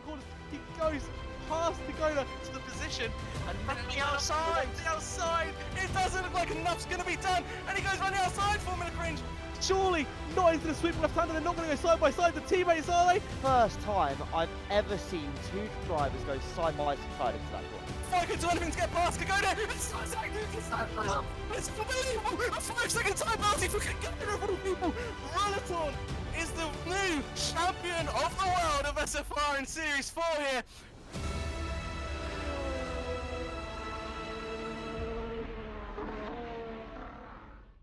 second corner. He goes past the goaler to the position and From the outside. The outside. It doesn't look like enough's going to be done, and he goes round the outside for Miller Cringe. Surely not into the sweep left hand, and they're not going to go side by side. The teammates, are they? First time I've ever seen two drivers go side by side into that corner. If I could do anything to get past Kagoda, it's unbelievable. A 5-second time penalty for Kagoda of all people. Rulaton is the new champion of the world of SFR in Series 4 here.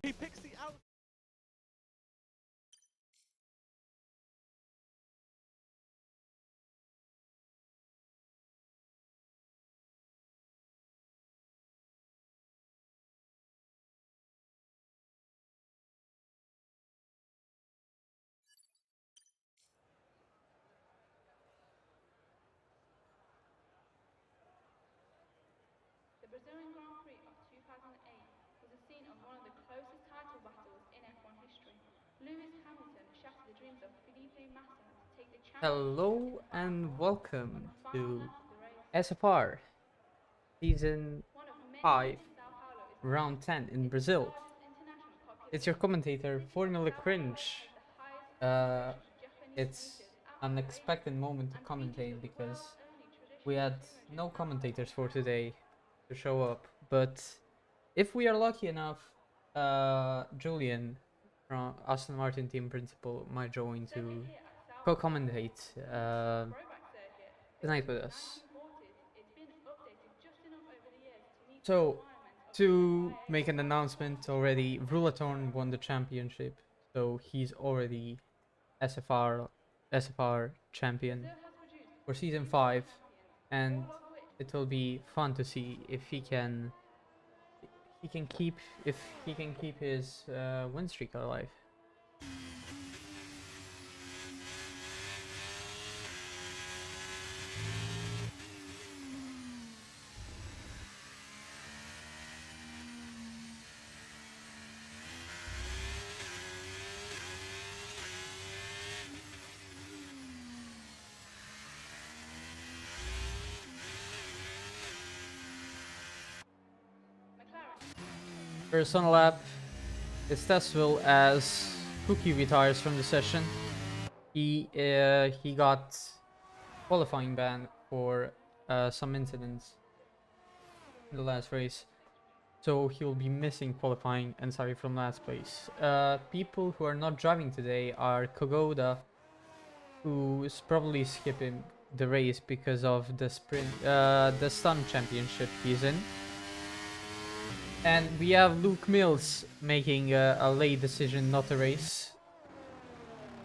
He picks the out. The Brazilian Grand Prix of 2008 was the scene of one of the closest title battles in F1 history. Lewis Hamilton shattered the dreams of Felipe Massa to take the championship. Hello and welcome to SFR Season 5, Round 10 in Brazil. It's your commentator, Formula Cringe. It's an unexpected moment to commentate because we had no commentators for today to show up, but if we are lucky enough, Julian from Aston Martin team principal might join to co-commentate tonight with us. So, to make an announcement already, Rulaton won the championship, so he's already SFR champion for season 5, and it will be fun to see if he can keep his win streak alive. First on lap is Testville as Cookie retires from the session. He got qualifying ban for some incidents in the last race, so he'll be missing qualifying and sorry from last place. People who are not driving today are Kogoda, who is probably skipping the race because of the sprint, the Stun Championship he's in. And we have Luke Mills making a late decision not to race.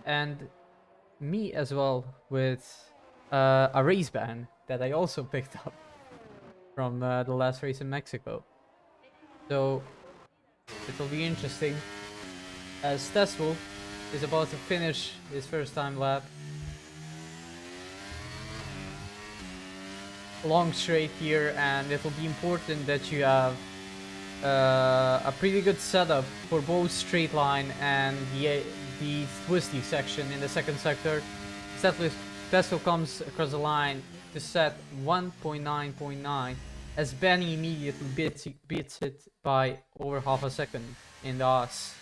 And me as well with a race ban that I also picked up from the last race in Mexico. So it will be interesting as Testville is about to finish his first time lap. Long straight here, and it will be important that you have a pretty good setup for both straight line and the twisty section in the second sector. Testville comes across the line to set 1.9.9 as Benny immediately beats it by over half a second in the Haas.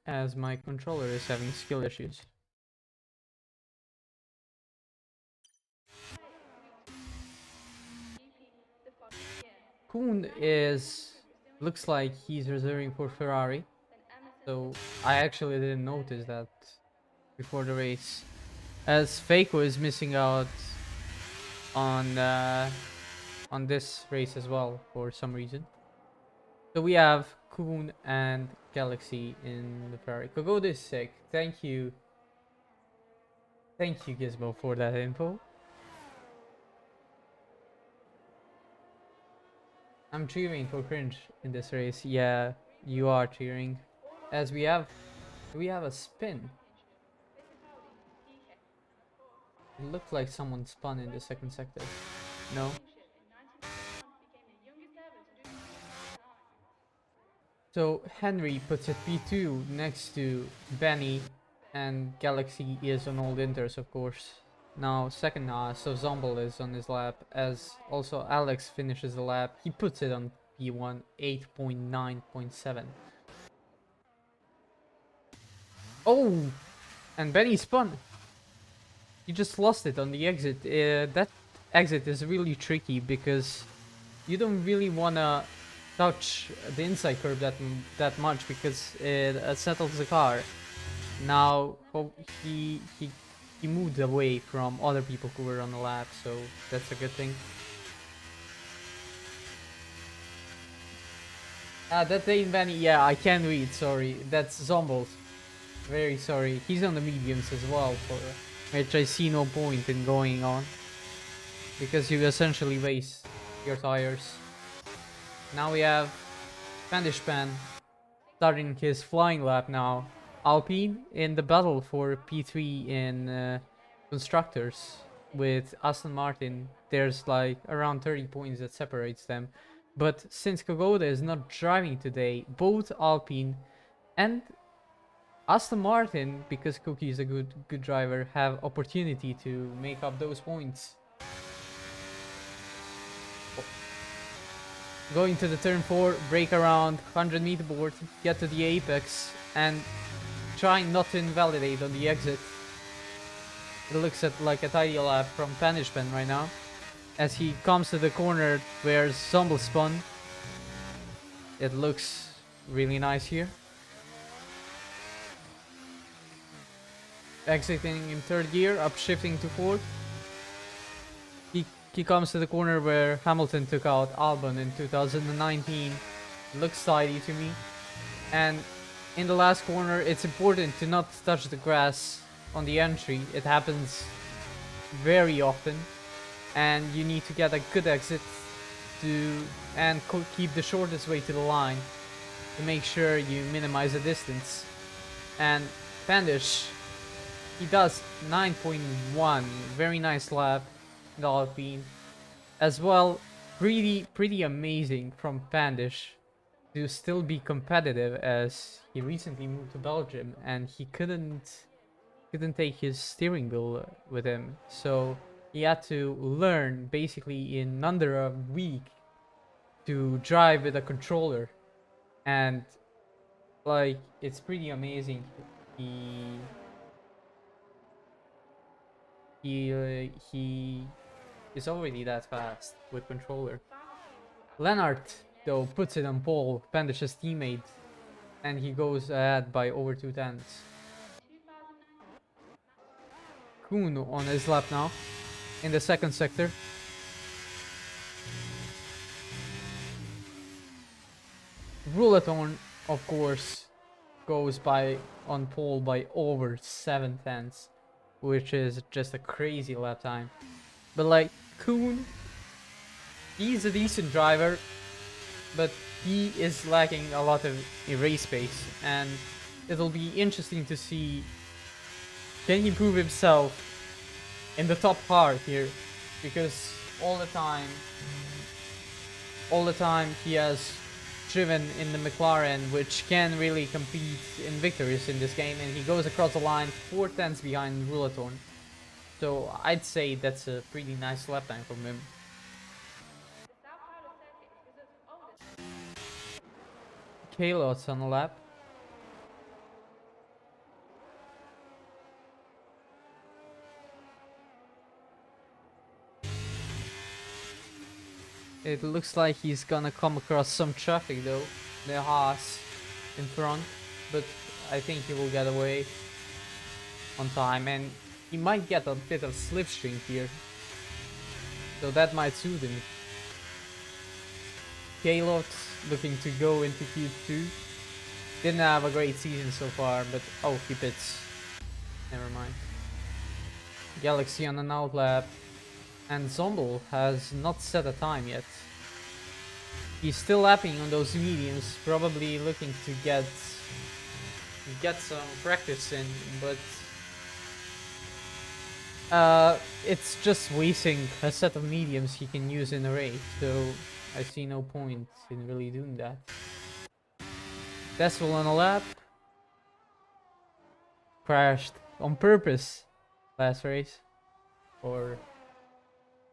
As my controller is having skill issues. Kuhn looks like he's reserving for Ferrari, so I actually didn't notice that before the race, as Faco is missing out on this race as well for some reason. So we have Kuhn and Galaxy in the Ferrari. Kogoda is sick. Thank you Gizmo for that info. I'm cheering for Cringe in this race. Yeah, you are cheering. As we have a spin. It looked like someone spun in the second sector. No? So Henry puts it P2 next to Benny, and Galaxy is on all inters, of course. Now second so Zombel is on his lap, as also Alex finishes the lap. He puts it on P1, 8.9.7. Oh! And Benny spun! He just lost it on the exit. That exit is really tricky because you don't really wanna touch the inside curb that much because it settles the car. Now he moved away from other people who were on the lap, so that's a good thing. That ain't Benny. Yeah, I can't read. Sorry, that's Zombels. Very sorry. He's on the mediums as well, for which I see no point in going on because you essentially waste your tires. Now we have Pandishpan starting his flying lap now. Alpine in the battle for P3 in constructors with Aston Martin. There's like around 30 points that separates them. But since Kogoda is not driving today, both Alpine and Aston Martin, because Cookie is a good driver, have opportunity to make up those points. Going to the turn 4, brake around 100-meter board, get to the apex, and try not to invalidate on the exit. It looks like a tidy lap from Punishment right now, as he comes to the corner where Zombel spun. It looks really nice here. Exiting in third gear, upshifting to fourth. He comes to the corner where Hamilton took out Albon in 2019. Looks tidy to me. And in the last corner, it's important to not touch the grass on the entry. It happens very often. And you need to get a good exit and keep the shortest way to the line to make sure you minimize the distance. And Pandish, he does 9.1, very nice lap. The Alpine as well. Pretty amazing from Pandish to still be competitive, as he recently moved to Belgium and he couldn't take his steering wheel with him, so he had to learn basically in under a week to drive with a controller, and like it's pretty amazing. He is already that fast with controller. Lennart though puts it on pole, Pandish's teammate, and he goes ahead by over 2/10. Kuhn on his lap now in the second sector. Roulathorn, of course, goes by on pole by over 7/10, which is just a crazy lap time. But like Kuhn, he's a decent driver, but he is lacking a lot of race pace, and it'll be interesting to see, can he prove himself in the top part here, because all the time he has driven in the McLaren, which can really compete in victories in this game, and he goes across the line 4/10 behind Roulathorn. So I'd say that's a pretty nice lap time from him. Kalot's on the lap. It looks like he's gonna come across some traffic though, the Haas in front, but I think he will get away on time, and he might get a bit of slipstream here, so that might suit him. Kalot looking to go into Q2. Didn't have a great season so far, but oh, he pits. Never mind. Galaxy on an outlap. And Zombel has not set a time yet. He's still lapping on those mediums, probably looking to get some practice in, but it's just wasting a set of mediums he can use in a race, so I see no point in really doing that. Decibel on a lap. Crashed on purpose last race for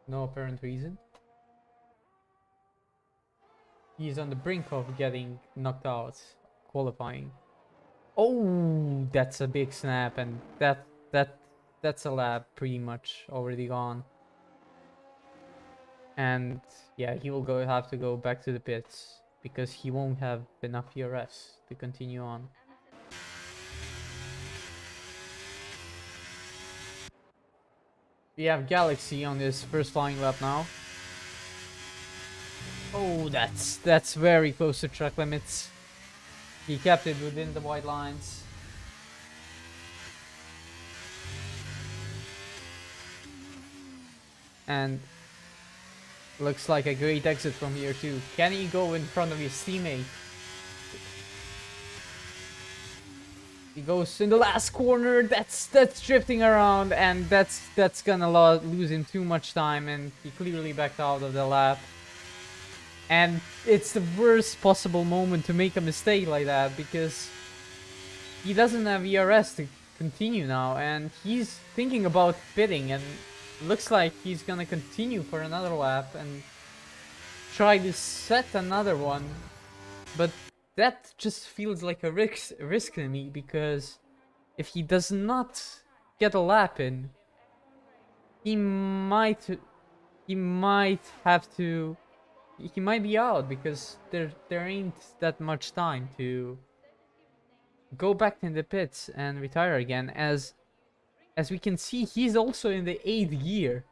no apparent reason. He's on the brink of getting knocked out qualifying. Oh, that's a big snap, and that's a lap pretty much already gone. And yeah, he will have to go back to the pits because he won't have enough ERS to continue on. We have Galaxy on his first flying lap now. Oh, that's very close to track limits. He kept it within the white lines. And looks like a great exit from here too. Can he go in front of his teammate? He goes in the last corner. That's drifting around, and that's gonna lose him too much time, and he clearly backed out of the lap. And it's the worst possible moment to make a mistake like that, because he doesn't have ERS to continue now, and he's thinking about pitting, and looks like he's gonna continue for another lap and try to set another one. But that just feels like a risk to me, because if he does not get a lap in, he might be out, because there ain't that much time to go back in the pits and retire again. As we can see, he's also in the 8th gear,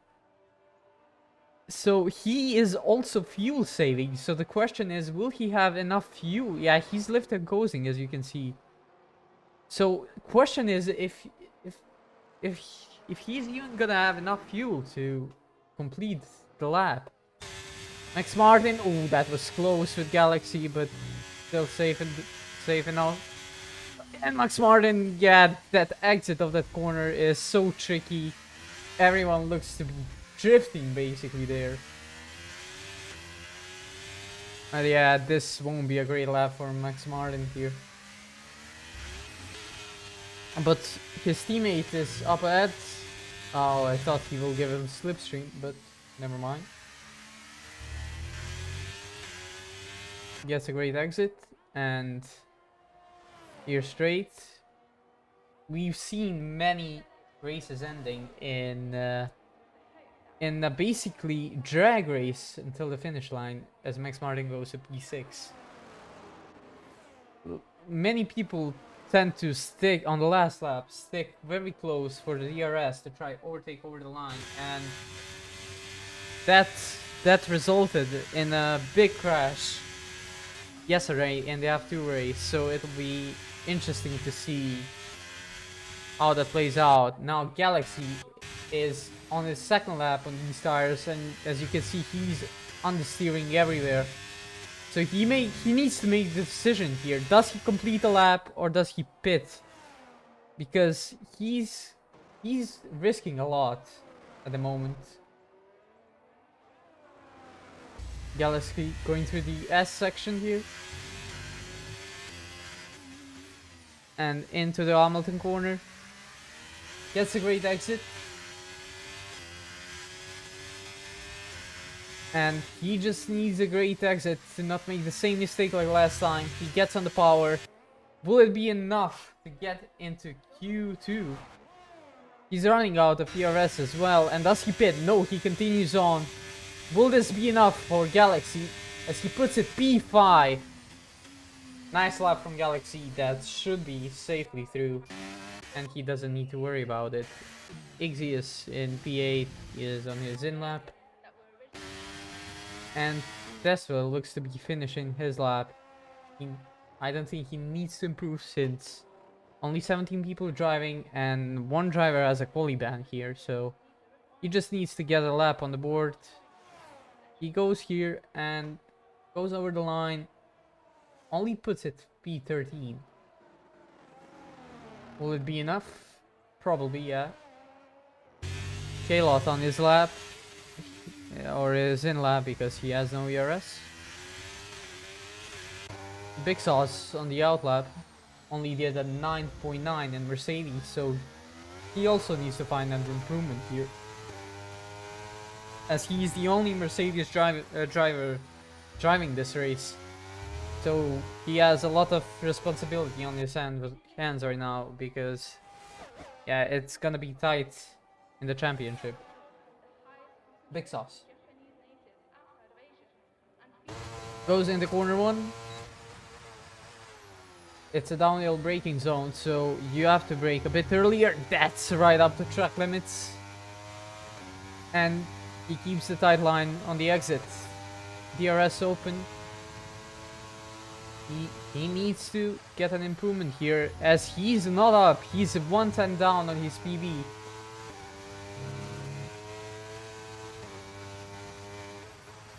so he is also fuel saving. So the question is, will he have enough fuel? Yeah, he's lifted coasting, as you can see. So question is, if he's even gonna have enough fuel to complete the lap. Max Martin, oh, that was close with Galaxy, but still safe enough. And Max Martin, yeah, that exit of that corner is so tricky. Everyone looks to be drifting basically there. And yeah, this won't be a great lap for Max Martin here. But his teammate is up ahead. Oh, I thought he will give him slipstream, but never mind. Gets a great exit, and here straight. We've seen many races ending in a basically drag race until the finish line, as Max Martin goes to P6. Many people tend to stick on the last lap, stick very close for the DRS to try overtake over the line, and that resulted in a big crash yesterday in the F2 race. So it'll be interesting to see how that plays out. Now Galaxy is on his second lap on these tires, and as you can see, he's understeering everywhere. So he needs to make the decision here. Does he complete the lap or does he pit? Because he's risking a lot at the moment. Galaxy going through the S section here. And into the Hamilton corner. Gets a great exit. And he just needs a great exit to not make the same mistake like last time. He gets on the power. Will it be enough to get into Q2? He's running out of ERS as well. And does he pit? No, he continues on. Will this be enough for Galaxy as he puts it P5? Nice lap from Galaxy. That should be safely through, and he doesn't need to worry about it. Iggy is in P8. He is on his in lap. And Tesla looks to be finishing his lap. I don't think he needs to improve, since only 17 people are driving and one driver has a quali ban here, so he just needs to get a lap on the board. He goes here and goes over the line. Only puts it P13. Will it be enough? Probably, yeah. Kalot on his lap. Or his in lap, because he has no ERS. Big Sauce on the outlap only did a 9.9 in Mercedes, so he also needs to find an improvement here, as he's the only Mercedes driver driving this race. So he has a lot of responsibility on his hands right now, because yeah, it's gonna be tight in the championship. Big Sauce goes in the corner one. It's a downhill braking zone, so you have to brake a bit earlier. That's right up to track limits. And he keeps the tight line on the exit. DRS open. He needs to get an improvement here, as he's not up. He's 110 down on his PB.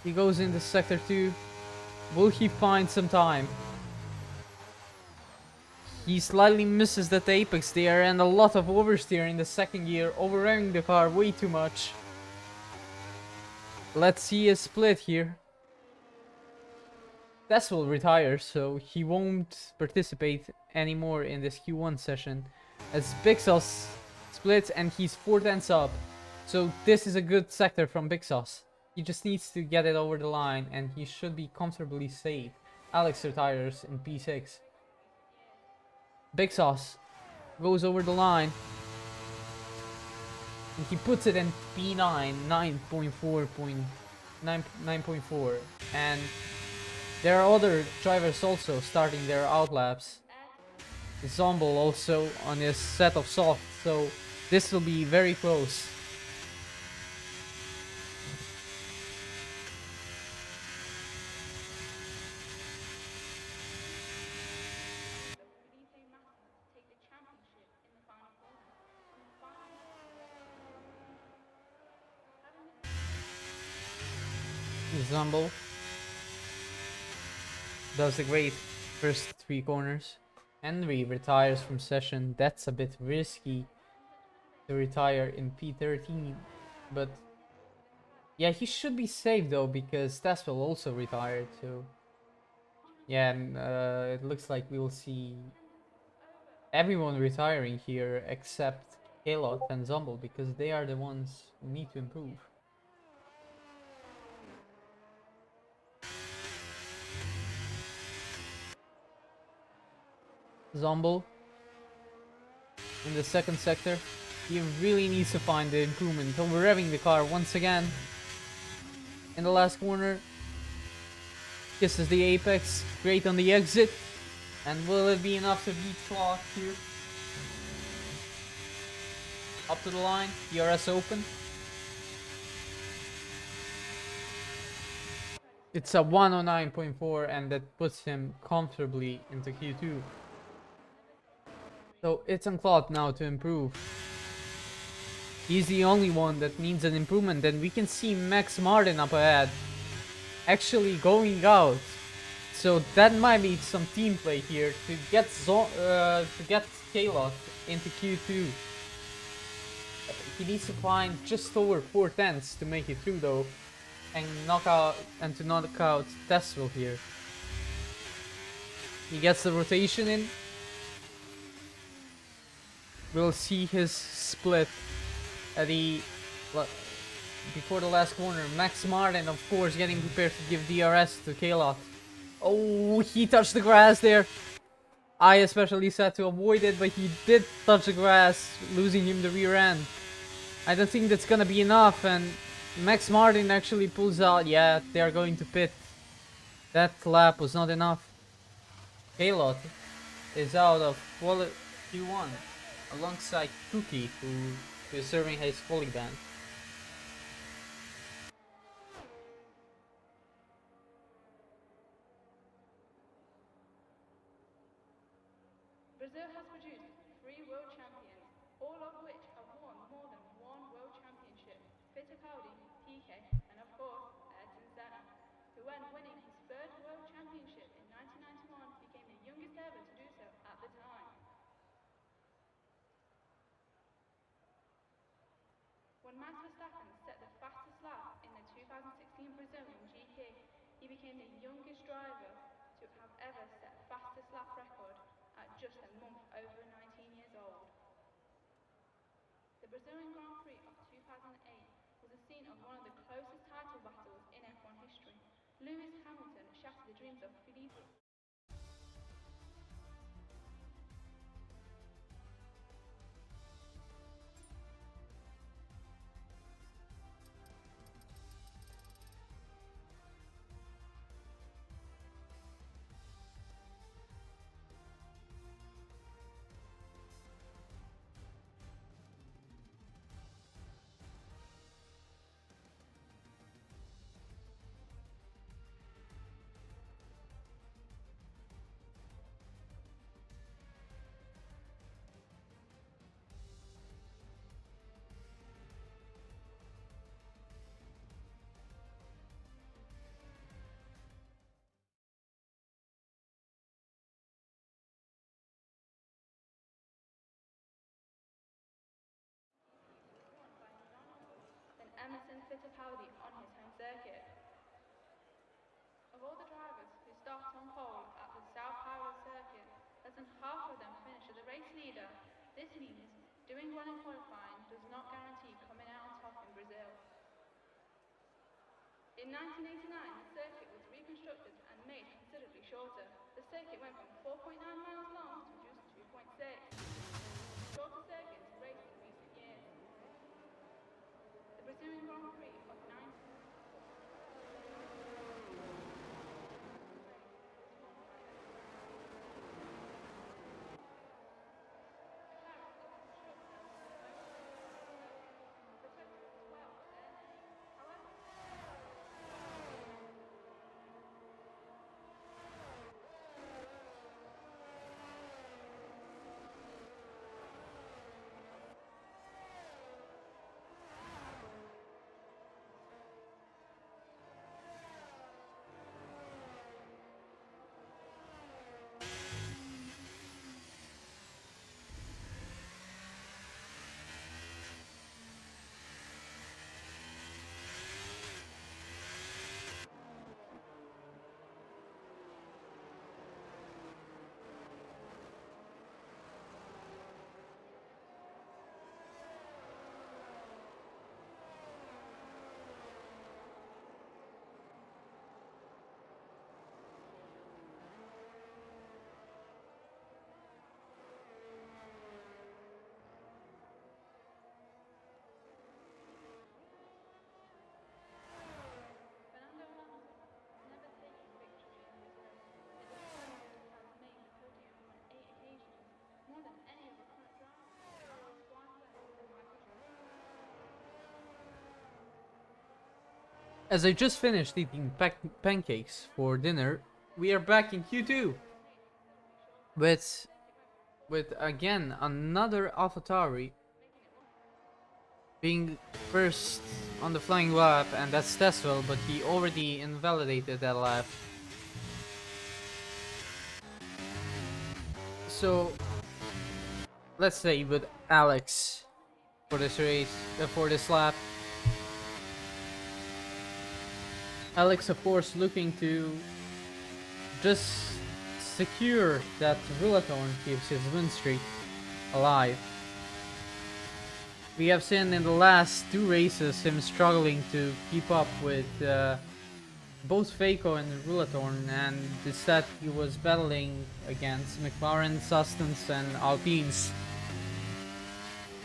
He goes into sector 2. Will he find some time? He slightly misses that apex there, and a lot of oversteer in the second gear, overrunning the car way too much. Let's see a split here. Tess will retire, so he won't participate anymore in this Q1 session, as Big Sauce splits and he's 4 tenths up. So this is a good sector from Big Sauce. He just needs to get it over the line and he should be comfortably safe. Alex retires in P6. Big Sauce goes over the line and he puts it in P9, 9.4, and there are other drivers also starting their outlaps. Zombel also on his set of soft, so this will be very close. Zombel does the great first 3 corners. Henry retires from session. That's a bit risky to retire in P13, but yeah, he should be safe though, because Tess will also retire too. Yeah, and it looks like we will see everyone retiring here except Kalot and Zombel, because they are the ones who need to improve. Zombel in the second sector, he really needs to find the improvement, over-revving the car once again. In the last corner, kisses the apex, great on the exit, and will it be enough to beat clock here? Up to the line, DRS open. It's a 109.4 and that puts him comfortably into Q2. So it's on Claude now to improve. He's the only one that needs an improvement, and we can see Max Martin up ahead actually going out. So that might be some team play here to get Kalot into Q2. He needs to climb just over 4 tenths to make it through though, and knock out Tesla here. He gets the rotation in. We'll see his split at the before the last corner. Max Martin, of course, getting prepared to give DRS to Kalot. Oh, he touched the grass there. I especially said to avoid it, but he did touch the grass, losing him the rear end. I don't think that's gonna be enough, and Max Martin actually pulls out. Yeah, they are going to pit. That lap was not enough. Kalot is out of Q1 alongside Cookie, who is serving his quality ban. Brazil has produced 3 world champions, all of which have won more than 1 world championship. Fittipaldi, PK, and of course, Ayrton Senna, who when winning his 3rd world championship in 1991 became the youngest ever to do so at the time. When Max Verstappen set the fastest lap in the 2016 Brazilian GP, he became the youngest driver to have ever set just a month over 19 years old. The Brazilian Grand Prix of 2008 was the scene of one of the closest title battles in F1 history. Lewis Hamilton shattered the dreams of Felipe. Than Emerson Fittipaldi on his home circuit. Of all the drivers who started on pole at the South Highway circuit, less than half of them finished as a race leader. This means doing well in qualifying does not guarantee coming out on top in Brazil. In 1989, the circuit was reconstructed and made considerably shorter. The circuit went from 4.9 miles long to just 2.6. Shorter circuits raced in recent years. The Brazilian Grand Prix of 19... As I just finished eating pancakes for dinner, we are back in Q2 with again another AlphaTauri being first on the flying lap, and that's Tesla, but he already invalidated that lap. So let's say with Alex for this race, for this lap. Alex, of course, looking to just secure that Rulathorn keeps his win streak alive. We have seen in the last two races him struggling to keep up with both Faco and Rulathorn, and instead he was battling against McLaren, Sustance, and Alpines.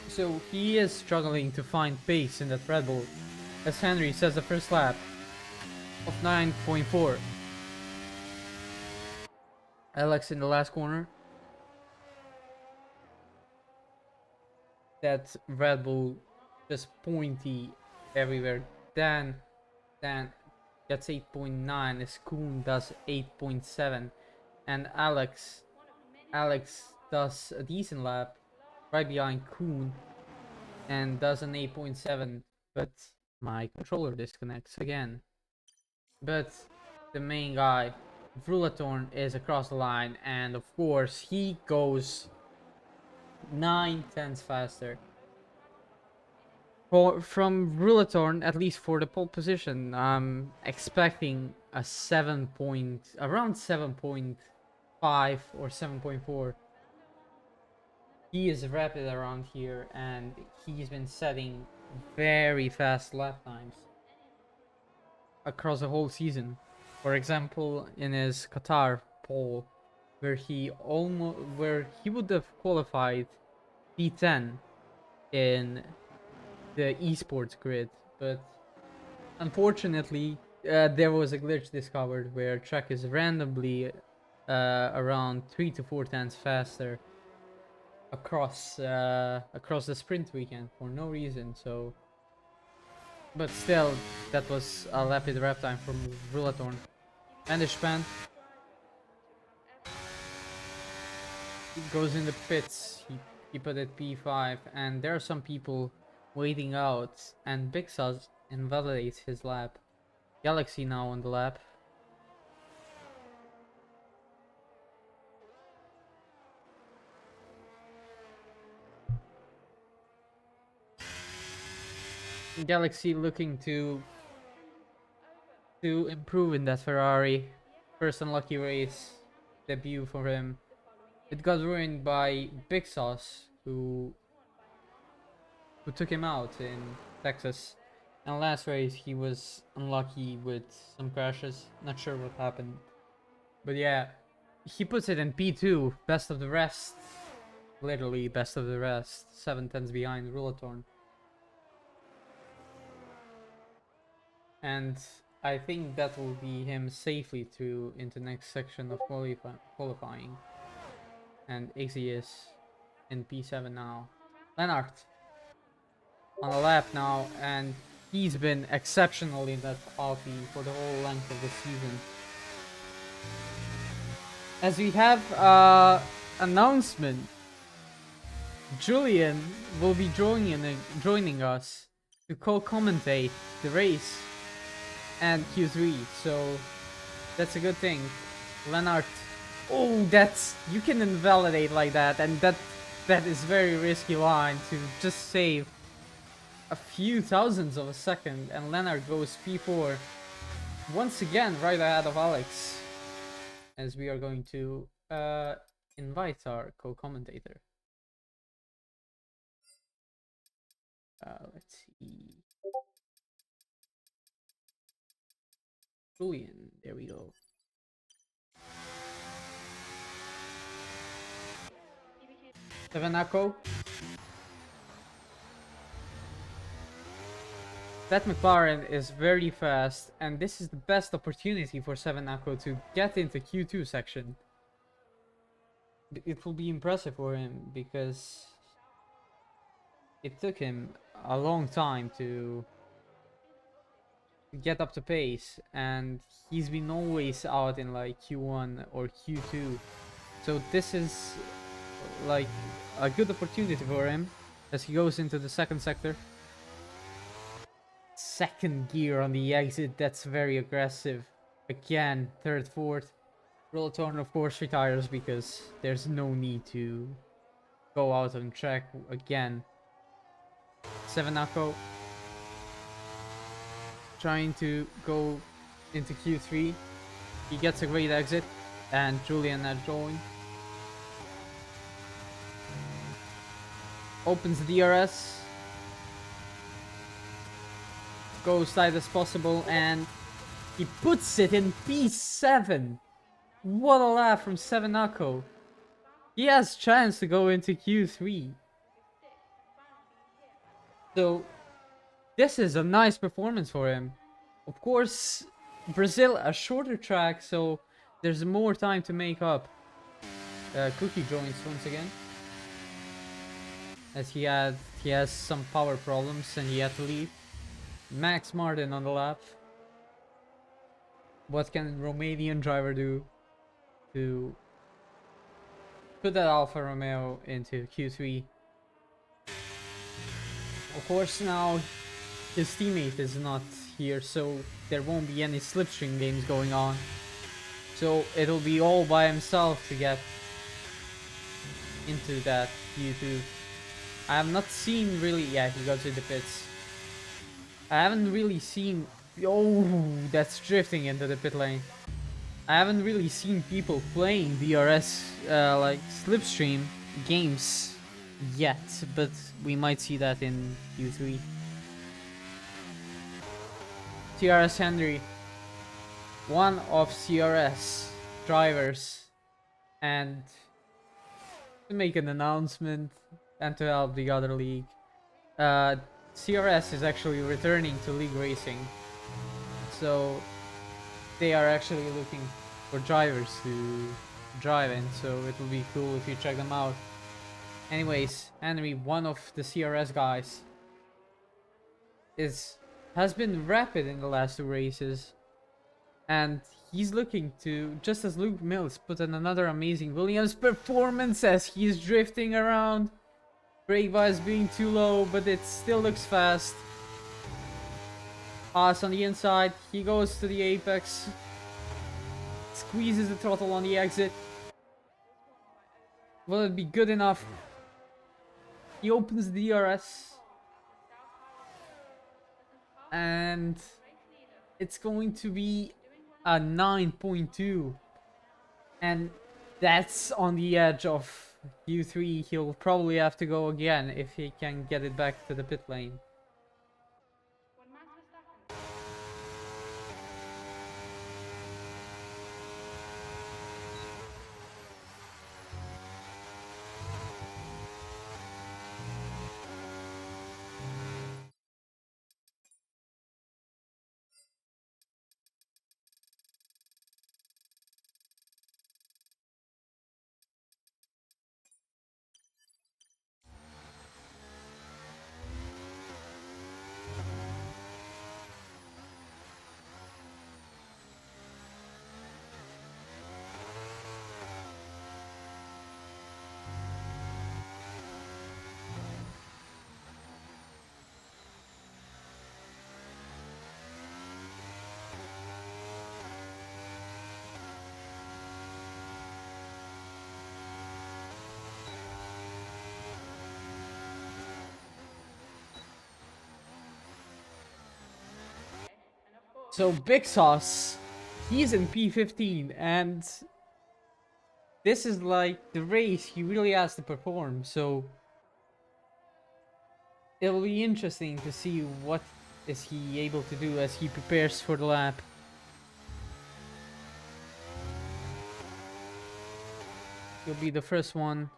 So he is struggling to find pace in that Red Bull, as Henry says the first lap of 9.4. Alex in the last corner. That Red Bull just pointy everywhere. Dan gets 8.9 as Kuhn does 8.7, and Alex does a decent lap right behind Kuhn and does an 8.7, but my controller disconnects again. But the main guy, Rulathorn, is across the line, and of course he goes 9/10 faster. From Rulathorn, at least for the pole position, I'm expecting a around 7.5 or 7.4 he is rapid around here, and he's been setting very fast lap times across the whole season. For example, in his Qatar pole, where he would have qualified P10 in the esports grid, but unfortunately there was a glitch discovered where track is randomly around 3 to 4 tenths faster across the sprint weekend for no reason. So, but still, that was a rapid rap time from Rulatorn. Manishpan goes in the pits. He put it P5, and there are some people waiting out, and Big Sus invalidates his lap. Galaxy now on the lap. Galaxy looking to improve in that Ferrari. First unlucky race debut for him. It got ruined by Big Sauce, who took him out in Texas. And last race he was unlucky with some crashes. Not sure what happened. But yeah, he puts it in P2, best of the rest. Literally best of the rest. 7 tenths behind Rulatorn. And I think that will be him safely into next section of qualifying. And Izzy is in P7 now. Lennart on the lap now, and he's been exceptional in that Alfie for the whole length of the season. As we have announcement, Julian will be joining us to co-commentate the race and Q3, so that's a good thing. Lennart, oh, you can invalidate like that, and that is very risky line to just save a few thousandths of a second, and Lennart goes P4 once again right ahead of Alex, as we are going to invite our co-commentator. Let's see. Julian, there we go. Sevenako. That McLaren is very fast, and this is the best opportunity for Sevenako to get into Q2 section. It will be impressive for him because it took him a long time to get up to pace, and he's been always out in like Q1 or Q2. So this is like a good opportunity for him as he goes into the second sector. Second gear on the exit, that's very aggressive. Again, third, fourth. Rulatorn of course retires because there's no need to go out on track again. Sevenako trying to go into Q3. He gets a great exit, and Julian has joined. Opens DRS. Goes tight as possible, and he puts it in P7. What a laugh from Sevenako. He has chance to go into Q3. So this is a nice performance for him. Of course, Brazil a shorter track, so there's more time to make up. Cookie joins once again, as he has some power problems and he had to leave. Max Martin on the lap. What can Romanian driver do to put that Alfa Romeo into Q3? Of course, now his teammate is not here, so there won't be any slipstream games going on. So it'll be all by himself to get into that Q2. I have not seen really... Yeah, he got to the pits. I haven't really seen... Oh, that's drifting into the pit lane. I haven't really seen people playing DRS like slipstream games yet, but we might see that in Q3. CRS Henry, one of CRS drivers, and to make an announcement and to help the other league. CRS is actually returning to league racing, so they are actually looking for drivers to drive in, so it will be cool if you check them out. Anyways, Henry, one of the CRS guys, has been rapid in the last 2 races, and he's looking to, just as Luke Mills, put in another amazing Williams performance as he's drifting around. Brake bias being too low, but it still looks fast. Pass on the inside, he goes to the apex, squeezes the throttle on the exit. Will it be good enough? He opens the DRS, and it's going to be a 9.2, and that's on the edge of Q3. He'll probably have to go again if he can get it back to the pit lane. When Max Verstappen So Big Sauce, he's in P15, and this is like the race he really has to perform, so it'll be interesting to see what is he able to do as he prepares for the lap. He'll be the first one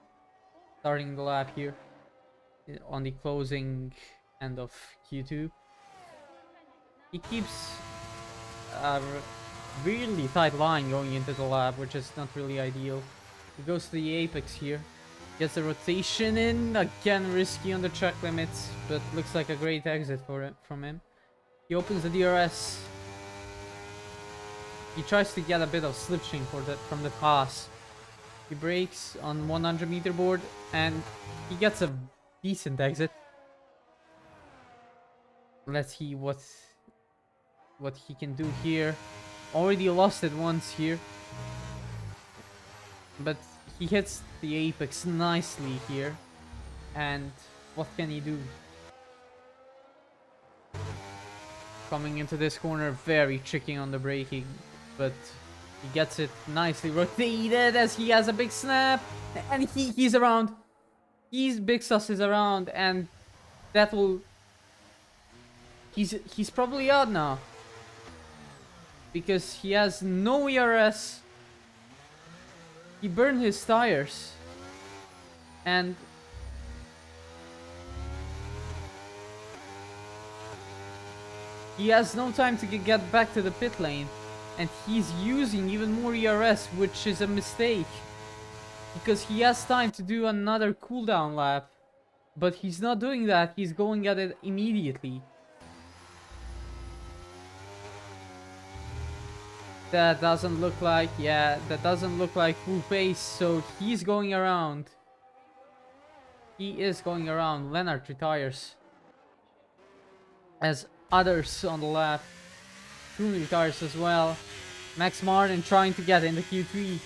starting the lap here on the closing end of Q2. He keeps a really tight line going into the lap, which is not really ideal. He goes to the apex here, gets the rotation in, again risky on the track limits, but looks like a great exit from him. He opens the DRS. He tries to get a bit of slipstream from the pass. He brakes on 100 meter board and he gets a decent exit. Let's see what he can do here. Already lost it once here, but he hits the apex nicely here. And what can he do? Coming into this corner, very tricky on the braking, but he gets it nicely rotated as he has a big snap, and he's around. Big Sus is around, and that will. He's probably out now because he has no ERS. He burned his tires, and he has no time to get back to the pit lane, and he's using even more ERS, which is a mistake because he has time to do another cooldown lap, but he's not doing that. He's going at it immediately. That doesn't look like, that doesn't look like full pace, so he's going around. He is going around. Leonard retires, as others on the lap soon retires as well. Max Martin trying to get in the Q3.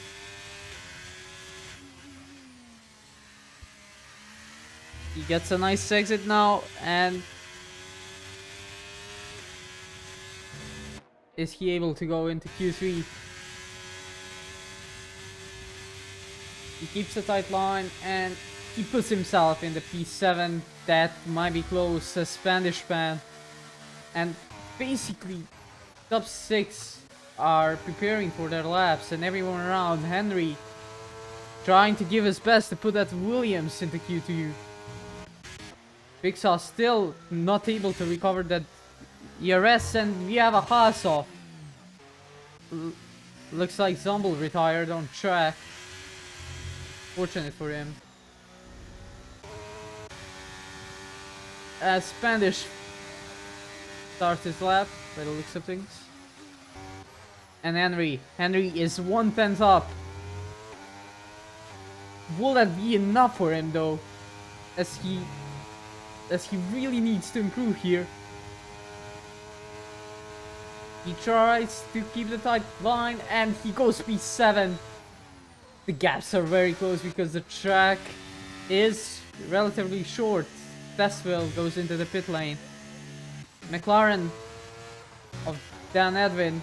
He gets a nice exit now, and is he able to go into Q3? He keeps a tight line, and he puts himself in the P7. That might be close. A Spanish man. And basically, top 6 are preparing for their laps, and everyone around. Henry trying to give his best to put that Williams into Q2. Big Sauce still not able to recover that ERS, and we have a Haas off. Looks like Zumble retired on track. Fortunate for him. As Spanish starts his lap, by the looks of things. And Henry is 1/10 up. Will that be enough for him though? As he really needs to improve here. He tries to keep the tight line and he goes P7. The gaps are very close because the track is relatively short. Testville goes into the pit lane. McLaren of Dan Edwin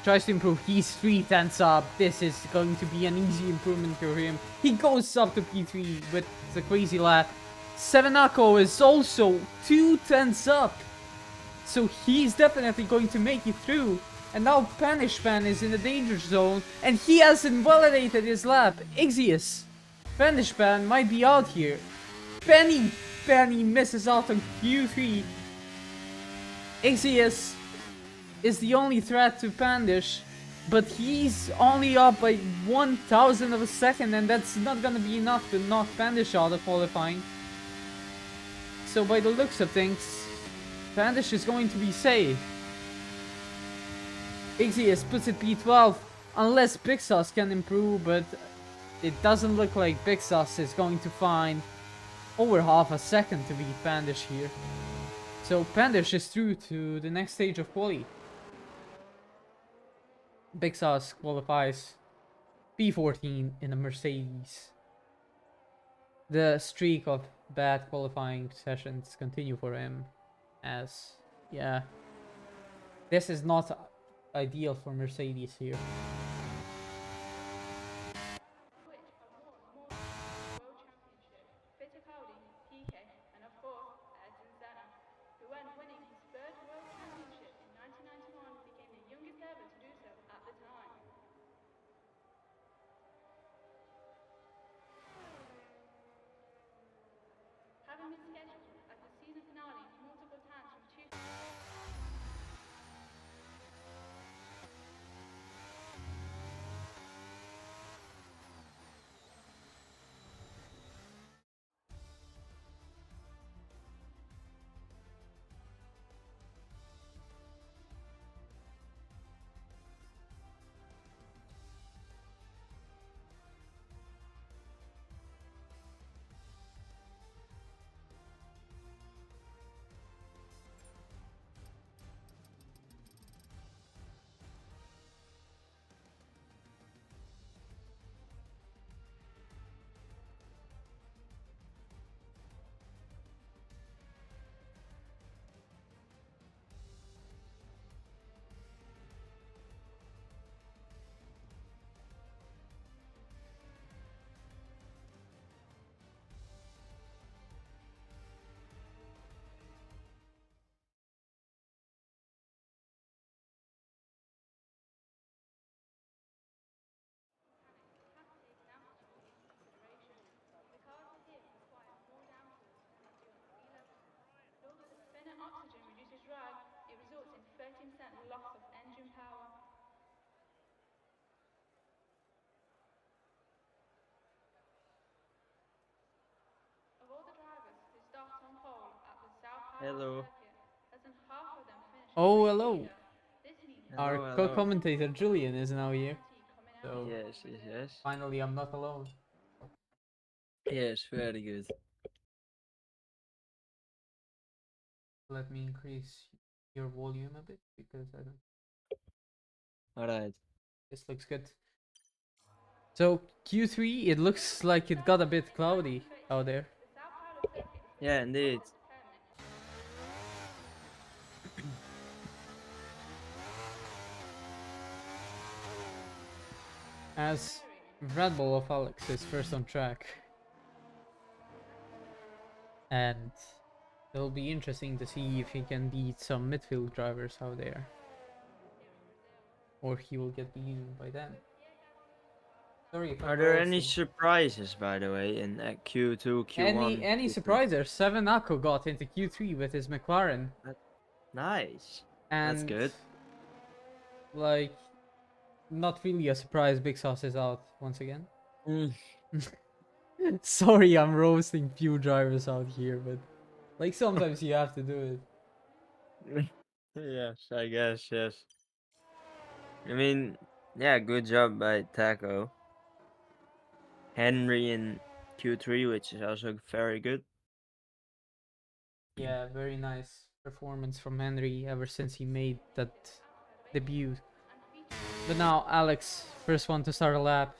tries to improve. He's 3/10 up. This is going to be an easy improvement for him. He goes up to P3 with the crazy lap. Sevenako is also 2/10 up. So he's definitely going to make it through. And now Panishpan is in the danger zone. And he has invalidated his lap. Ixius. Panishpan might be out here. Penny misses out on Q3. Ixius is the only threat to Pandish. But he's only up by 1,000 of a second. And that's not gonna be enough to knock Pandish out of qualifying. So by the looks of things, Pandish is going to be safe. Ixius puts it P12, unless Big Sauce can improve, but it doesn't look like Big Sauce is going to find over half a second to beat Pandish here. So Pandish is through to the next stage of quali. Big Sauce qualifies P14 in a Mercedes. The streak of bad qualifying sessions continue for him, as, yeah, this is not ideal for Mercedes here. Which have won more World Championship, Peter Cowdy, PK, and of course, Ayrton Senna, who when winning his first World Championship in 1991 became the youngest ever to do so at the time. Having been scheduled as the season finale multiple times from two oxygen reduces drag, it results in 13% loss of engine power. Of all the drivers who started on pole at the Sao Paulo circuit, less than half of them finished Oh, race hello. leader. This means Our Hello, hello. co-commentator Julian is now here. coming out So Yes. finally I'm not alone. Yes, very good. Let me increase your volume a bit because I don't. Alright. This looks good. So Q3, it looks like it got a bit cloudy out there. the Sao Paulo circuit is Yeah, indeed. permanent. As Red Bull of Alex is first on track. And it'll be interesting to see if he can beat some midfield drivers out there. Or he will get beaten by them. Sorry if Are I'm there any roasting. surprises, by the way, in Q2, Q1? Any Q3? surprisers? 7 Akko got into Q3 with his McLaren. Nice. That's And good. like, not really a surprise, Big Sauce is out once again. Mm. Sorry, I'm roasting few drivers out here, but like sometimes you have to do it. Yes, I guess, yes. I mean, yeah, good job by Taco. Henry in Q3, which is also very good. Yeah, very nice performance from Henry ever since he made that debut. But now Alex, first one to start a lap.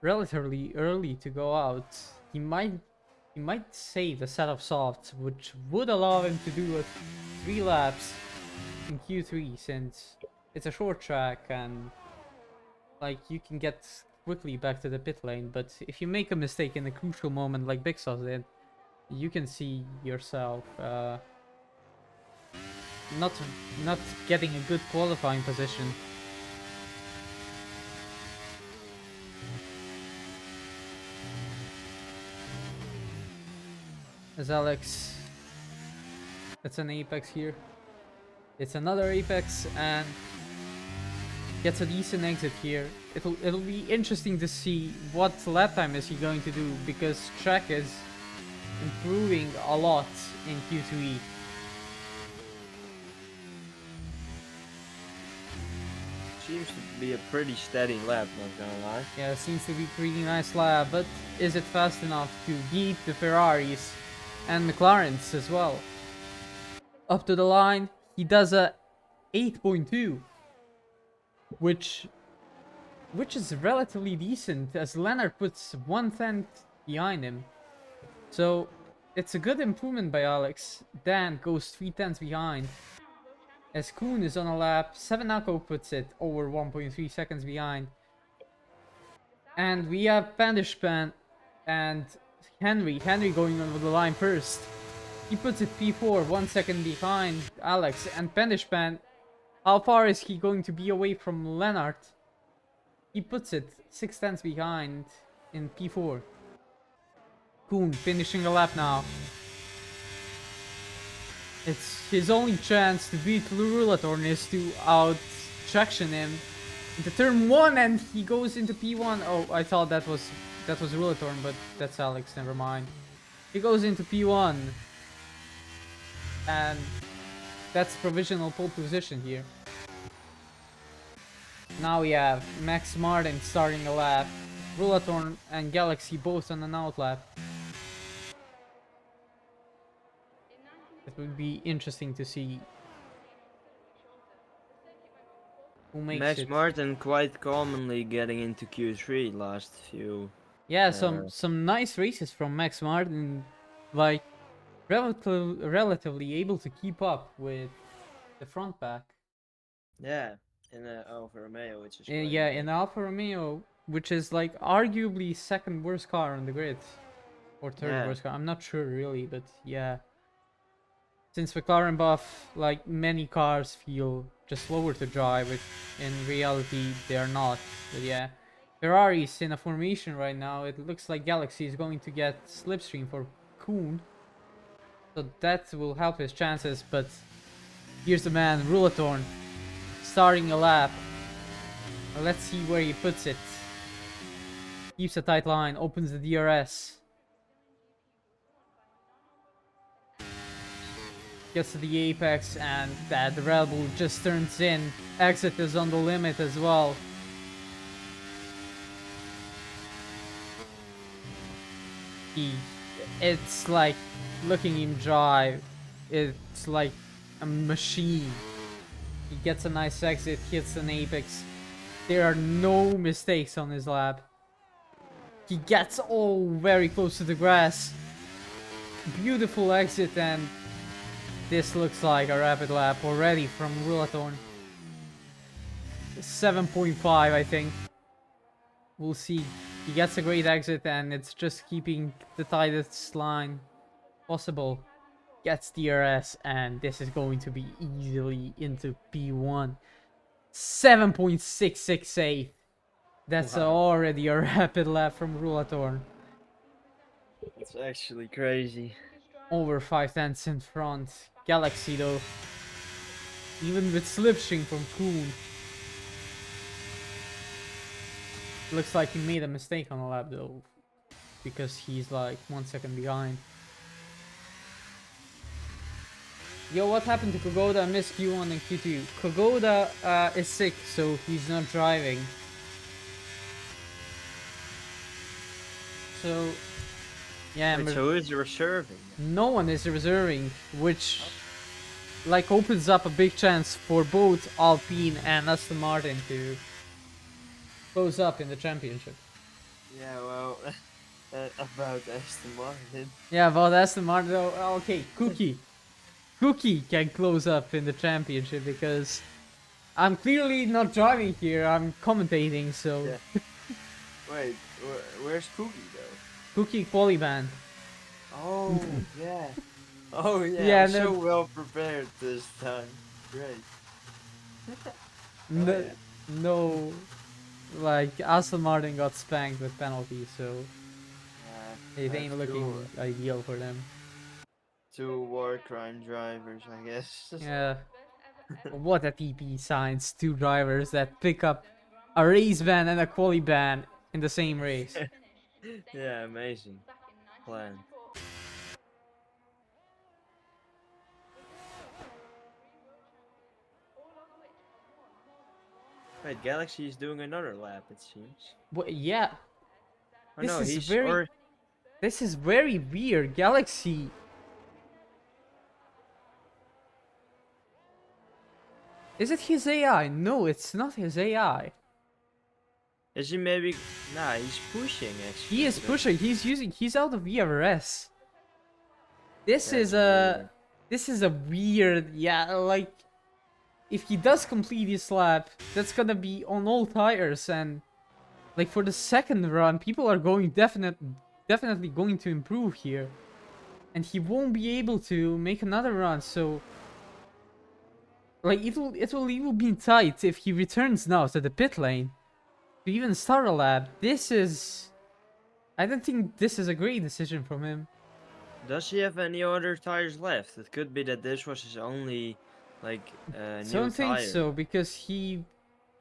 Relatively early to go out. He might save a set of softs, which would allow him to do 3 laps in Q3 since it's a short track and like you can get quickly back to the pit lane. But if you make a mistake in a crucial moment like Big Sauce did, you can see yourself not getting a good qualifying position. As Alex, it's an apex here. It's another apex and gets a decent exit here. It'll be interesting to see what lap time is he going to do because track is improving a lot in Q2E. Seems to be a pretty steady lap, not gonna lie. Yeah, it seems to be pretty nice lap, but is it fast enough to beat the Ferraris and McLarens as well? Up to the line, he does a 8.2, which is relatively decent as Leonard puts 1/10 behind him. So it's a good improvement by Alex. Dan goes 3/10 behind. As Koen is on a lap, 7ako puts it over 1.3 seconds behind. And we have Pandishpan and Henry going over the line first. He puts it P4, 1 second behind Alex. And Pandishpan, how far is he going to be away from Leonard? He puts it 6/10 behind in P4. Koen finishing a lap now. It's his only chance to beat Lurulatorn is to out-traction him into turn 1 and he goes into P1. Oh, I thought that was Rulatorn, but that's Alex, never mind. He goes into P1. And that's provisional pole position here. Now we have Max Martin starting a lap. Rulatorn and Galaxy both on an out lap. It would be interesting to see who makes Max it. Martin quite commonly getting into Q3 last few. Yeah, some nice races from Max Martin, like relatively able to keep up with the front pack. Yeah, in Alfa Romeo, which is Yeah, quite in Alfa Romeo, which is like arguably second worst car on the grid, or third worst car. I'm not sure really, but yeah. Since McLaren buff, like many cars feel just slower to drive, which in reality they are not. But yeah, Ferrari's in a formation right now. It looks like Galaxy is going to get slipstream for Koen, so that will help his chances. But here's the man, Rulatorn, starting a lap. Let's see where he puts it. Keeps a tight line, opens the DRS. Gets to the apex and the Red Bull just turns in. Exit is on the limit as well. It's like looking him drive. It's like a machine. He gets a nice exit, hits an apex. There are no mistakes on his lap. He gets very close to the grass. Beautiful exit, and this looks like a rapid lap already from Rulatorn. 7.5, I think. We'll see. He gets a great exit, and it's just keeping the tightest line possible, gets DRS, and this is going to be easily into P1. 7.668. That's Wow. already a rapid lap from Rulatorn. It's actually crazy. Over 5 tenths in front. Galaxy though. Even with slipstream from Kuhn. Looks like he made a mistake on the lap though. Because he's like 1 second behind. Yo, what happened to Kogoda? I missed Q1 and Q2. Kogoda is sick, so he's not driving. So, yeah, Wait, so who is reserving? no one is reserving, which like opens up a big chance for both Alpine and Aston Martin to close up in the championship. Yeah, well, about Aston Martin. Yeah, about Aston Martin though, okay, Cookie can close up in the championship because I'm clearly not driving here, I'm commentating, so Yeah. Wait, where's Cookie though? Cookie quali-ban. Oh, yeah. Oh, yeah. Yeah, I'm so no- well prepared this time. Great. No, yeah. no, like Aston Martin got spanked with penalties, so it ain't that's looking cool. ideal for them. Two war crime drivers, I guess. Yeah. What a TP science, two drivers that pick up a race ban and a quali ban in the same race. Yeah, amazing plan. Wait, Galaxy is doing another lap, it seems. Yeah, Oh this no, is he's very this is very weird. Galaxy. Is it his AI? No, it's not his AI. Is he maybe? Nah, he's pushing actually. He is but pushing. He's out of VRS. This that's is a weird, yeah, like if he does complete his lap, that's gonna be on all tires, and like for the second run, people are going definitely going to improve here. And he won't be able to make another run, so like it will even be tight if he returns now to the pit lane to even start a lap. I don't think this is a great decision from him. Does he have any other tires left? It could be that this was his only, like, So I new don't think tire. so, because he,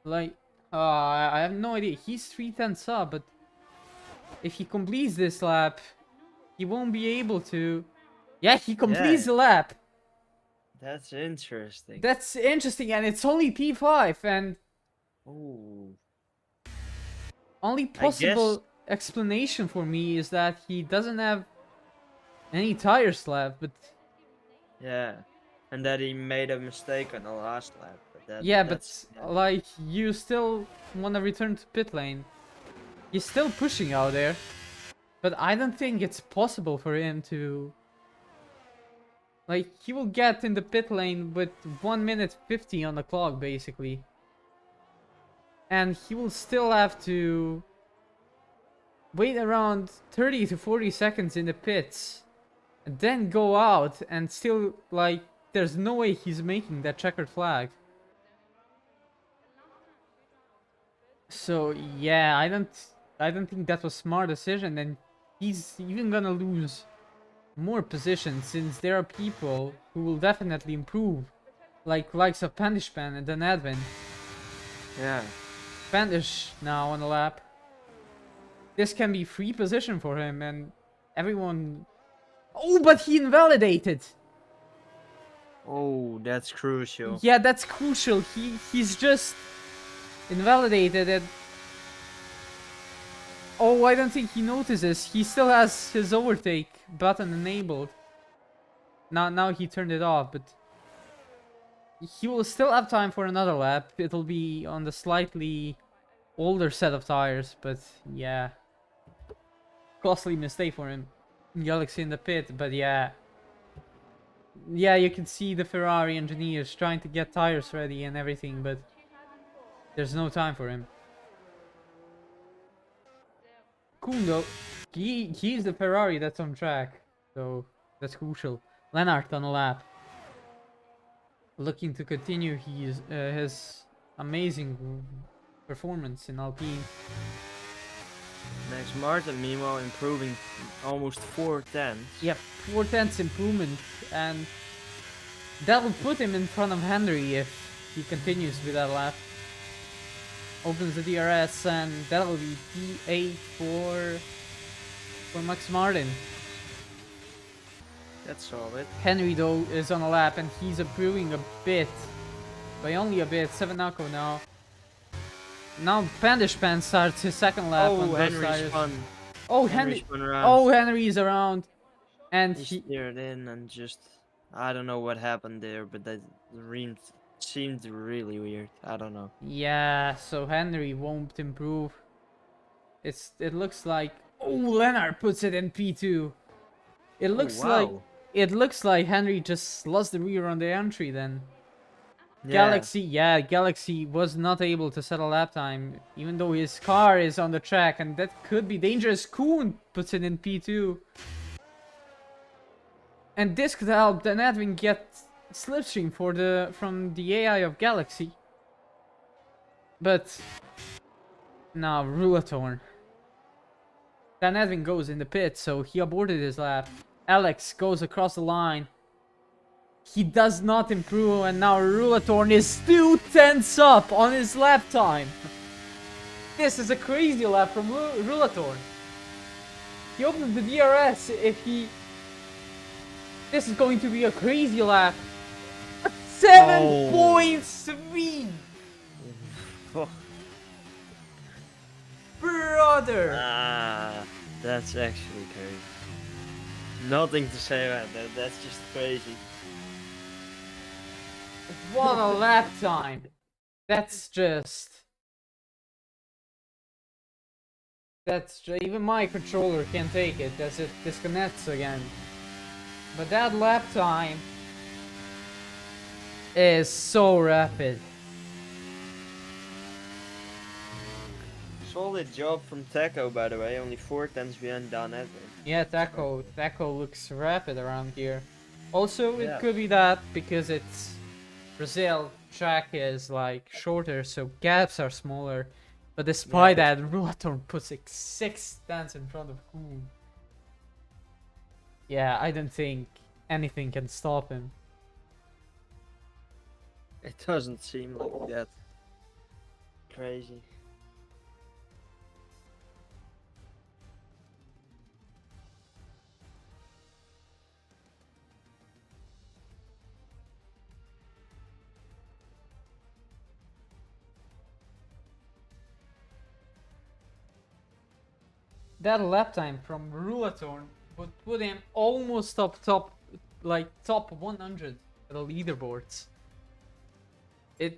like, I have no idea. He's 3 tenths up, but if he completes this lap, he won't be able to. Yeah, he completes the lap. That's interesting. That's interesting, and it's only P5, and Oh. only possible explanation for me is that he doesn't have any tires left, but Yeah, and that he made a mistake on the last lap. But yeah, that's, but like you still want to return to pit lane. He's still pushing out there, but I don't think it's possible for him to. Like, he will get in the pit lane with 1 minute 50 on the clock, basically. And he will still have to wait around 30 to 40 seconds in the pits. And then go out and still, like, there's no way he's making that checkered flag. So, yeah, I don't think that was a smart decision, and he's even gonna lose more positions, since there are people who will definitely improve, like likes of Pandishpan and then Edwin. yeah. Pandish now on the lap. This can be free position for him, and everyone. Oh, but he invalidated. Oh, that's crucial. Yeah, that's crucial. He's just invalidated it. Oh, I don't think he notices. He still has his overtake button enabled. Now he turned it off, but he will still have time for another lap. It'll be on the slightly older set of tires, but yeah. Costly mistake for him. Galaxy in the pit, but yeah. Yeah, you can see the Ferrari engineers trying to get tires ready and everything, but there's no time for him. Kundo, he's the Ferrari that's on track, so That's crucial. Lennart on a lap. Looking to continue his amazing performance in Alpine. Max Martin, meanwhile, improving almost 4 tenths. Yeah, 4 tenths improvement, and that will put him in front of Henry if he continues with that lap. Opens the DRS, and that will be P8 for Max Martin. That's solid. Henry though is on a lap, and he's improving a bit, by only a bit. 7-Nako now. Now Pandishpan starts his second lap on Oh, those Henry tires. spun. Oh, Henry spun around. Oh, Henry's around, and He steered in and just, I don't know what happened there, but that seemed really weird. I don't know. Yeah, so Henry won't improve. It looks like, oh, Lennart puts it in P2. It looks like Henry just lost the rear on the entry then. Yeah. Galaxy was not able to set a lap time, even though his car is on the track, and that could be dangerous. Kuhn puts it in P2. And this could help Dan Edwin get slipstream from the AI of Galaxy. But now Ruatorn. Dan Edwin goes in the pit, so he aborted his lap. Alex goes across the line. He does not improve, and now Ruatorn is 2 tenths up on his lap time. This is a crazy lap from Ruatorn. He opened the DRS. This is going to be a crazy lap. 7.3! Oh. Brother! Ah, that's actually crazy. Nothing to say about that. That's just crazy. What a lap time! That's just even my controller can't take it as it disconnects again. But that lap time is so rapid. Solid job from Taco, by the way. Only 4 tenths behind Dan Edwin. Yeah, Taco looks rapid around here. Also, Yeah. it could be that because it's Brazil, track is like shorter, so gaps are smaller. But despite that, Ruatorn puts like 6 tenths in front of Kuhn. Yeah, I don't think anything can stop him. It doesn't seem like that. Crazy. That lap time from Ruatorn would put him almost top 100 at the leaderboards.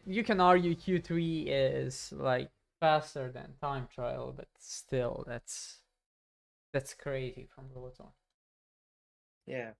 You can argue Q3 is like faster than time trial, but still that's crazy from Ruatorn. Yeah.